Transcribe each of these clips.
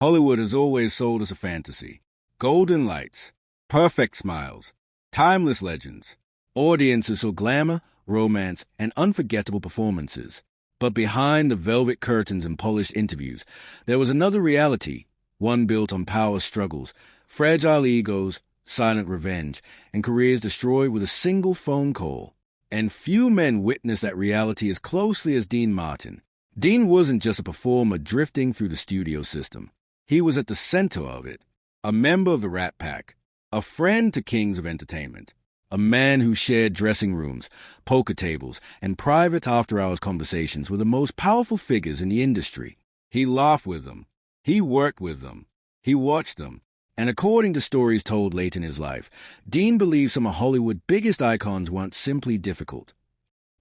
Hollywood has always sold us a fantasy. Golden lights, perfect smiles, timeless legends. Audiences saw glamour, romance, and unforgettable performances. But behind the velvet curtains and polished interviews, there was another reality, one built on power struggles, fragile egos, silent revenge, and careers destroyed with a single phone call. And few men witnessed that reality as closely as Dean Martin. Dean wasn't just a performer drifting through the studio system. He was at the center of it, a member of the Rat Pack, a friend to kings of entertainment, a man who shared dressing rooms, poker tables, and private after-hours conversations with the most powerful figures in the industry. He laughed with them. He worked with them. He watched them. And according to stories told late in his life, Dean believed some of Hollywood's biggest icons weren't simply difficult.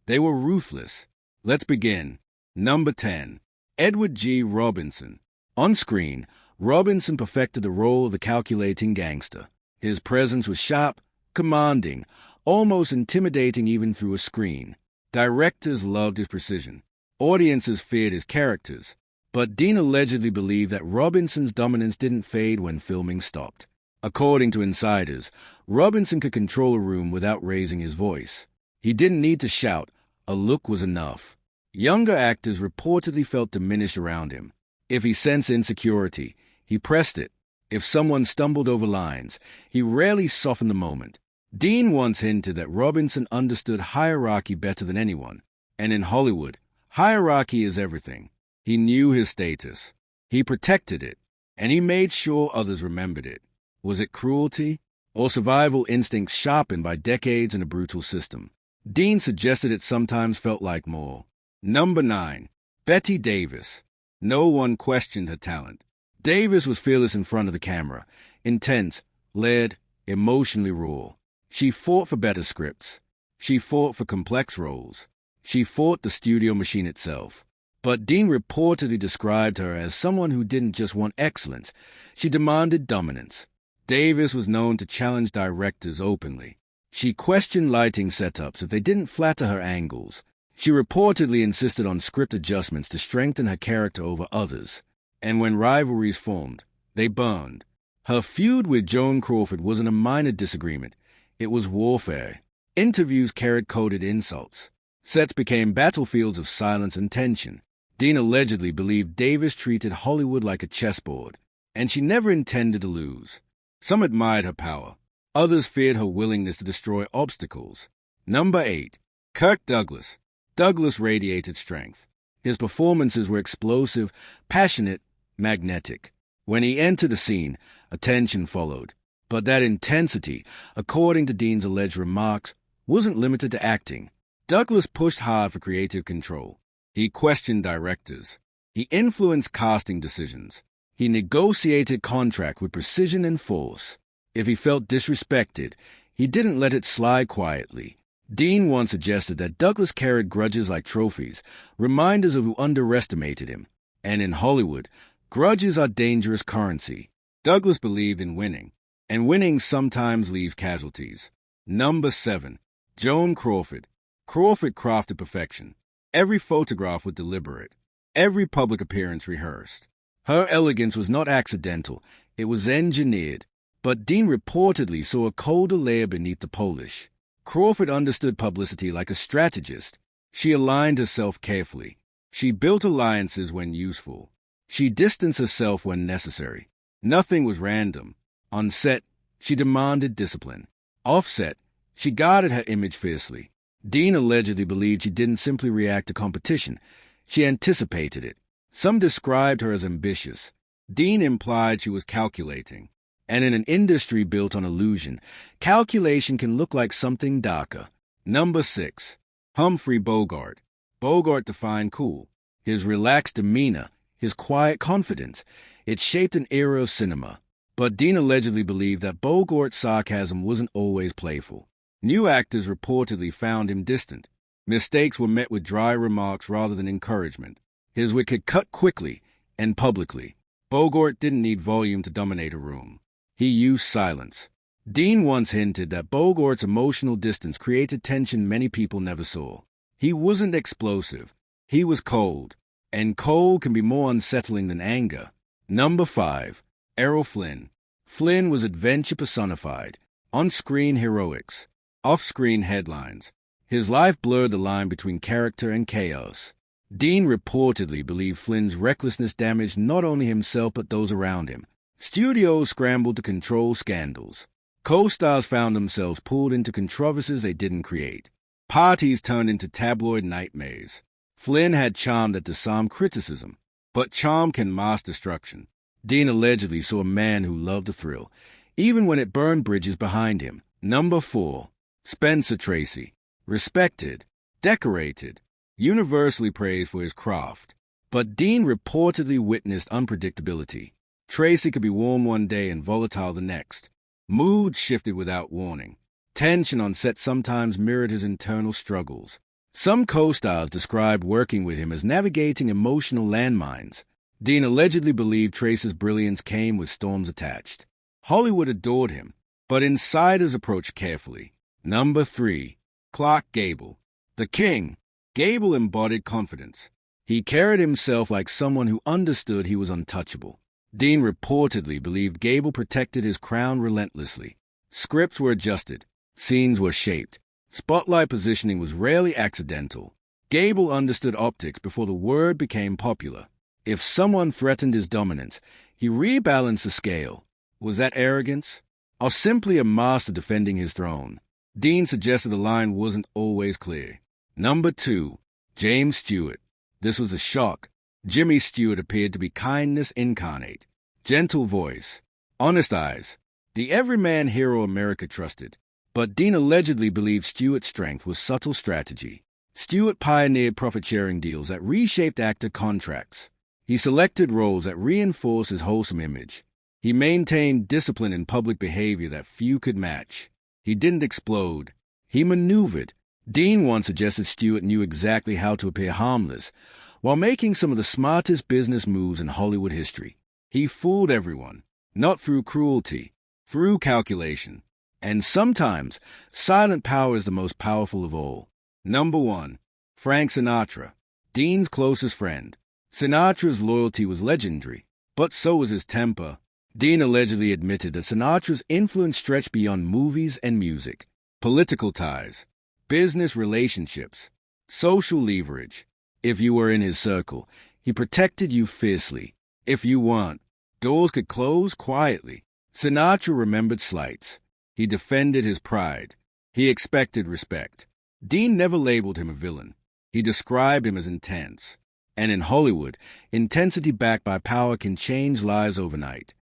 They were ruthless. Let's begin. Number 10. Edward G. Robinson. On screen, Robinson perfected the role of the calculating gangster. His presence was sharp, commanding, almost intimidating even through a screen. Directors loved his precision. Audiences feared his characters. But Dean allegedly believed that Robinson's dominance didn't fade when filming stopped. According to insiders, Robinson could control a room without raising his voice. He didn't need to shout. A look was enough. Younger actors reportedly felt diminished around him. If he sensed insecurity, he pressed it. If someone stumbled over lines, he rarely softened the moment. Dean once hinted that Robinson understood hierarchy better than anyone. And in Hollywood, hierarchy is everything. He knew his status. He protected it. And he made sure others remembered it. Was it cruelty? Or survival instincts sharpened by decades in a brutal system? Dean suggested it sometimes felt like more. Number 9. Bette Davis. No one questioned her talent. Davis was fearless in front of the camera, intense, layered, emotionally raw. She fought for better scripts. She fought for complex roles. She fought the studio machine itself. But Dean reportedly described her as someone who didn't just want excellence. She demanded dominance. Davis was known to challenge directors openly. She questioned lighting setups if they didn't flatter her angles. She reportedly insisted on script adjustments to strengthen her character over others. And when rivalries formed, they burned. Her feud with Joan Crawford wasn't a minor disagreement. It was warfare. Interviews carried coded insults. Sets became battlefields of silence and tension. Dean allegedly believed Davis treated Hollywood like a chessboard, and she never intended to lose. Some admired her power. Others feared her willingness to destroy obstacles. Number 8. Kirk Douglas. Douglas radiated strength. His performances were explosive, passionate, magnetic. When he entered a scene, attention followed. But that intensity, according to Dean's alleged remarks, wasn't limited to acting. Douglas pushed hard for creative control. He questioned directors. He influenced casting decisions. He negotiated contracts with precision and force. If he felt disrespected, he didn't let it slide quietly. Dean once suggested that Douglas carried grudges like trophies, reminders of who underestimated him. And in Hollywood, grudges are dangerous currency. Douglas believed in winning, and winning sometimes leaves casualties. Number 7. Joan Crawford. Crawford crafted perfection. Every photograph was deliberate. Every public appearance rehearsed. Her elegance was not accidental. It was engineered. But Dean reportedly saw a colder layer beneath the polish. Crawford understood publicity like a strategist. She aligned herself carefully. She built alliances when useful. She distanced herself when necessary. Nothing was random. On set, she demanded discipline. Off set, she guarded her image fiercely. Dean allegedly believed she didn't simply react to competition. She anticipated it. Some described her as ambitious. Dean implied she was calculating. And in an industry built on illusion, calculation can look like something darker. Number 6. Humphrey Bogart. Bogart defined cool. His relaxed demeanor, his quiet confidence, it shaped an era of cinema. But Dean allegedly believed that Bogart's sarcasm wasn't always playful. New actors reportedly found him distant. Mistakes were met with dry remarks rather than encouragement. His wit could cut quickly and publicly. Bogart didn't need volume to dominate a room. He used silence. Dean once hinted that Bogart's emotional distance created tension many people never saw. He wasn't explosive. He was cold. And cold can be more unsettling than anger. Number 5. Errol Flynn. Flynn was adventure personified. On-screen heroics, off-screen headlines. His life blurred the line between character and chaos. Dean reportedly believed Flynn's recklessness damaged not only himself but those around him. Studios scrambled to control scandals. Co-stars found themselves pulled into controversies they didn't create. Parties turned into tabloid nightmares. Flynn had charm that disarmed criticism, but charm can mask destruction. Dean allegedly saw a man who loved a thrill, even when it burned bridges behind him. Number 4. Spencer Tracy. Respected, decorated, universally praised for his craft. But Dean reportedly witnessed unpredictability. Tracy could be warm one day and volatile the next. Mood shifted without warning. Tension on set sometimes mirrored his internal struggles. Some co-stars described working with him as navigating emotional landmines. Dean allegedly believed Tracy's brilliance came with storms attached. Hollywood adored him, but insiders approached carefully. Number 3. Clark Gable. The King. Gable embodied confidence. He carried himself like someone who understood he was untouchable. Dean reportedly believed Gable protected his crown relentlessly. Scripts were adjusted. Scenes were shaped. Spotlight positioning was rarely accidental. Gable understood optics before the word became popular. If someone threatened his dominance, he rebalanced the scale. Was that arrogance? Or simply a master defending his throne? Dean suggested the line wasn't always clear. Number 2. James Stewart. This was a shock. Jimmy Stewart appeared to be kindness incarnate. Gentle voice. Honest eyes. The everyman hero America trusted. But Dean allegedly believed Stewart's strength was subtle strategy. Stewart pioneered profit-sharing deals that reshaped actor contracts. He selected roles that reinforced his wholesome image. He maintained discipline in public behavior that few could match. He didn't explode. He maneuvered. Dean once suggested Stewart knew exactly how to appear harmless, while making some of the smartest business moves in Hollywood history. He fooled everyone, not through cruelty, through calculation. And sometimes, silent power is the most powerful of all. Number 1. Frank Sinatra. Dean's closest friend. Sinatra's loyalty was legendary, but so was his temper. Dean allegedly admitted that Sinatra's influence stretched beyond movies and music. Political ties, business relationships, social leverage. If you were in his circle, he protected you fiercely. If you weren't, doors could close quietly. Sinatra remembered slights. He defended his pride. He expected respect. Dean never labeled him a villain. He described him as intense. And in Hollywood, intensity backed by power can change lives overnight.